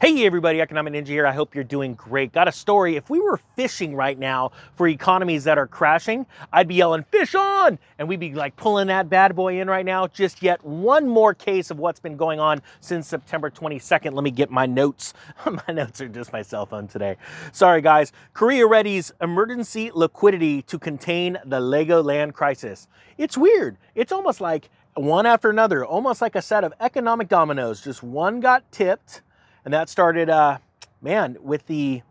Hey everybody, Economic Ninja here. I hope you're doing great. Got a story. If we were fishing right now for economies that are crashing, I'd be yelling, fish on! And we'd be like pulling that bad boy in right now. Just yet one more case of what's been going on since September 22nd. Let me get my notes. My notes are just my cell phone today. Sorry guys. Korea readies emergency liquidity to contain the Legoland crisis. It's weird. It's almost like one after another, almost like a set of economic dominoes. Just one got tipped. And that started, with the,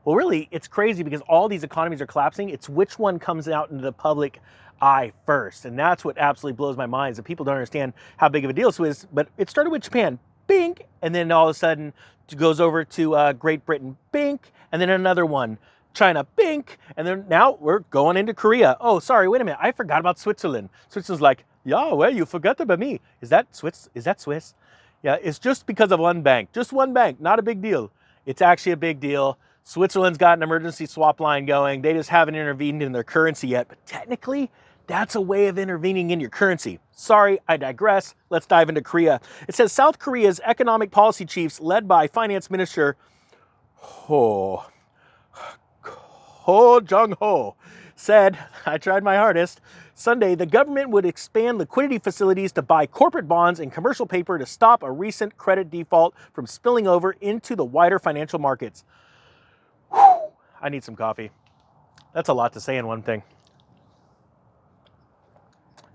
well, really, it's crazy because all these economies are collapsing. It's which one comes out into the public eye first. And that's what absolutely blows my mind is that people don't understand how big of a deal this is. But it started with Japan, bink. And then all of a sudden it goes over to Great Britain, bink. And then another one, China, bink. And then now we're going into Korea. Oh, sorry, wait a minute. I forgot about Switzerland. Switzerland's like, yeah, well, you forgot about me. Is that Swiss? Yeah, it's just because of one bank. Just one bank, not a big deal. It's actually a big deal. Switzerland's got an emergency swap line going. They just haven't intervened in their currency yet. But technically, that's a way of intervening in your currency. Sorry, I digress. Let's dive into Korea. It says South Korea's economic policy chiefs, led by Finance Minister Ho Jung-ho, said, I tried my hardest, Sunday, the government would expand liquidity facilities to buy corporate bonds and commercial paper to stop a recent credit default from spilling over into the wider financial markets. Whew, I need some coffee. That's a lot to say in one thing.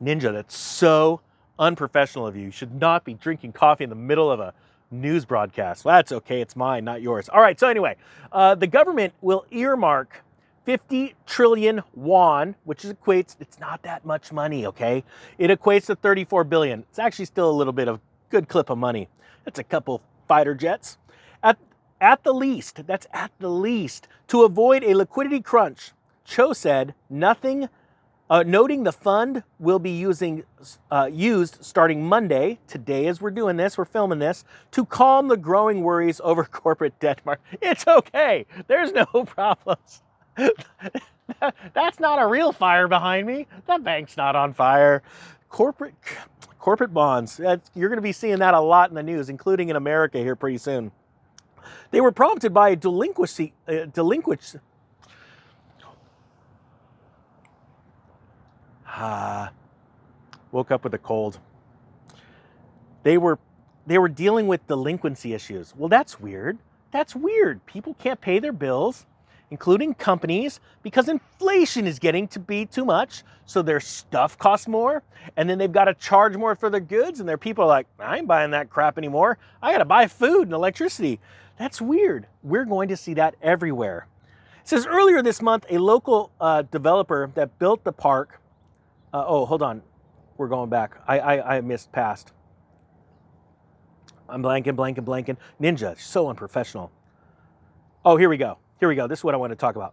Ninja, that's so unprofessional of you. You should not be drinking coffee in the middle of a news broadcast. Well, that's okay. It's mine, not yours. All right. So anyway, the government will earmark 50 trillion won, which equates, it's not that much money, okay? It equates to 34 billion. It's actually still a little bit of good clip of money. That's a couple fighter jets. At the least, that's at the least, to avoid a liquidity crunch, Cho said, noting the fund will be used starting Monday, today as we're doing this, we're filming this, to calm the growing worries over corporate debt market. It's okay. There's no problems. That's not a real fire behind me. That bank's not on fire. Corporate bonds. You're going to be seeing that a lot in the news, including in America here pretty soon. They were prompted by a delinquency. Woke up with a cold. They were dealing with delinquency issues. Well, that's weird. That's weird. People can't pay their bills, including companies, because inflation is getting to be too much. So their stuff costs more, and then they've got to charge more for their goods, and their people are like, I ain't buying that crap anymore. I got to buy food and electricity. That's weird. We're going to see that everywhere. It says earlier this month, a local developer that built the park. Hold on. We're going back. I missed past. I'm blanking. Ninja, so unprofessional. Oh, here we go. This is what I want to talk about.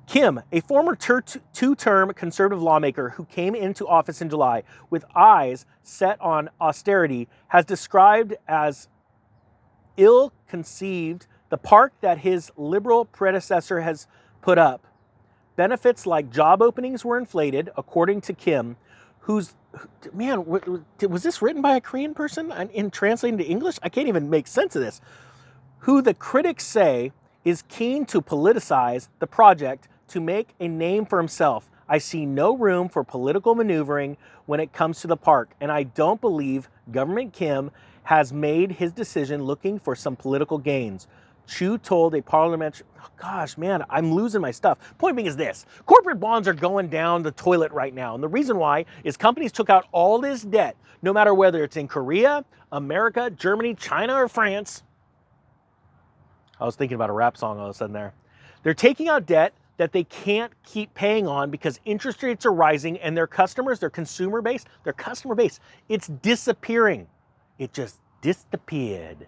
Kim, a former two-term conservative lawmaker who came into office in July with eyes set on austerity, has described as ill-conceived the park that his liberal predecessor has put up. Benefits like job openings were inflated, according to Kim, was this written by a Korean person in translating to English? I can't even make sense of this. Who the critics say is keen to politicize the project to make a name for himself. I see no room for political maneuvering when it comes to the park, and I don't believe Government Kim has made his decision looking for some political gains. Chu told a parliamentary, I'm losing my stuff. Point being is this, corporate bonds are going down the toilet right now. And the reason why is companies took out all this debt, no matter whether it's in Korea, America, Germany, China, or France. I was thinking about a rap song all of a sudden there. They're taking out debt that they can't keep paying on because interest rates are rising and their customer base, it's disappearing. It just disappeared.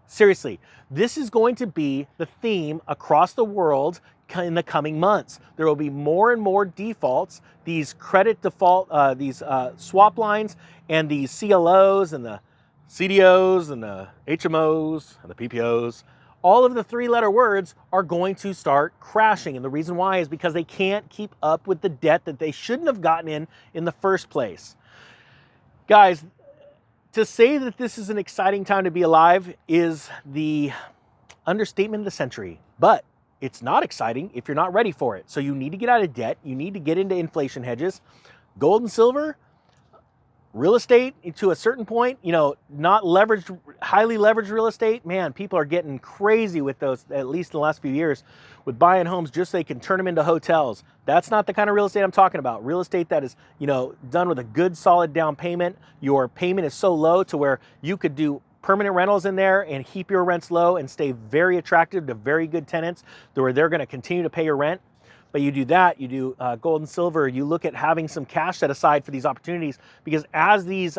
Seriously, this is going to be the theme across the world in the coming months. There will be more and more defaults, these credit default, these swap lines, and these CLOs and the CDOs and the HMOs and the PPOs. All of the three-letter words are going to start crashing. And the reason why is because they can't keep up with the debt that they shouldn't have gotten in the first place. Guys, To say that this is an exciting time to be alive is the understatement of the century, but it's not exciting if you're not ready for it. So you need to get out of debt. You need to get into inflation hedges. Gold and silver, real estate to a certain point, not leveraged, highly leveraged real estate. Man, people are getting crazy with those, at least in the last few years, with buying homes just so they can turn them into hotels. That's not the kind of real estate I'm talking about. Real estate that is, done with a good solid down payment. Your payment is so low to where you could do permanent rentals in there and keep your rents low and stay very attractive to very good tenants where they're going to continue to pay your rent. But you do that, you do gold and silver, you look at having some cash set aside for these opportunities, because as these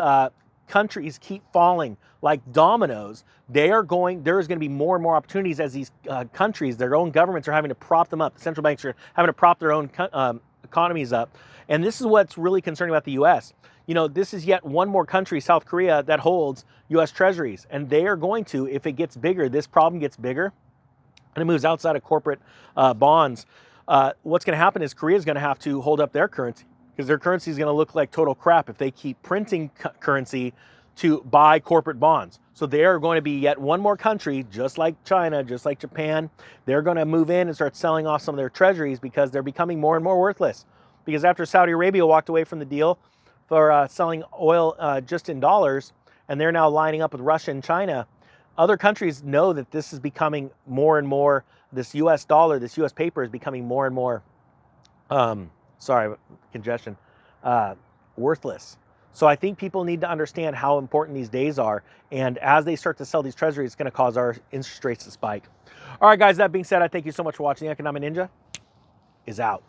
countries keep falling like dominoes, there's going to be more and more opportunities as these countries, their own governments are having to prop them up. The central banks are having to prop their own economies up. And this is what's really concerning about the U.S. This is yet one more country, South Korea, that holds U.S. treasuries. And they are going to, if it gets bigger, this problem gets bigger, and it moves outside of corporate bonds, what's going to happen is Korea is going to have to hold up their currency, because their currency is going to look like total crap if they keep printing currency to buy corporate bonds. So they are going to be yet one more country, just like China, just like Japan. They're going to move in and start selling off some of their treasuries because they're becoming more and more worthless. Because after Saudi Arabia walked away from the deal for selling oil just in dollars, and they're now lining up with Russia and China, other countries know that this is becoming more and more, this US dollar, this US paper is becoming more and more, congestion, worthless. So I think people need to understand how important these days are. And as they start to sell these treasuries, it's going to cause our interest rates to spike. All right, guys, that being said, I thank you so much for watching. The Economic Ninja is out.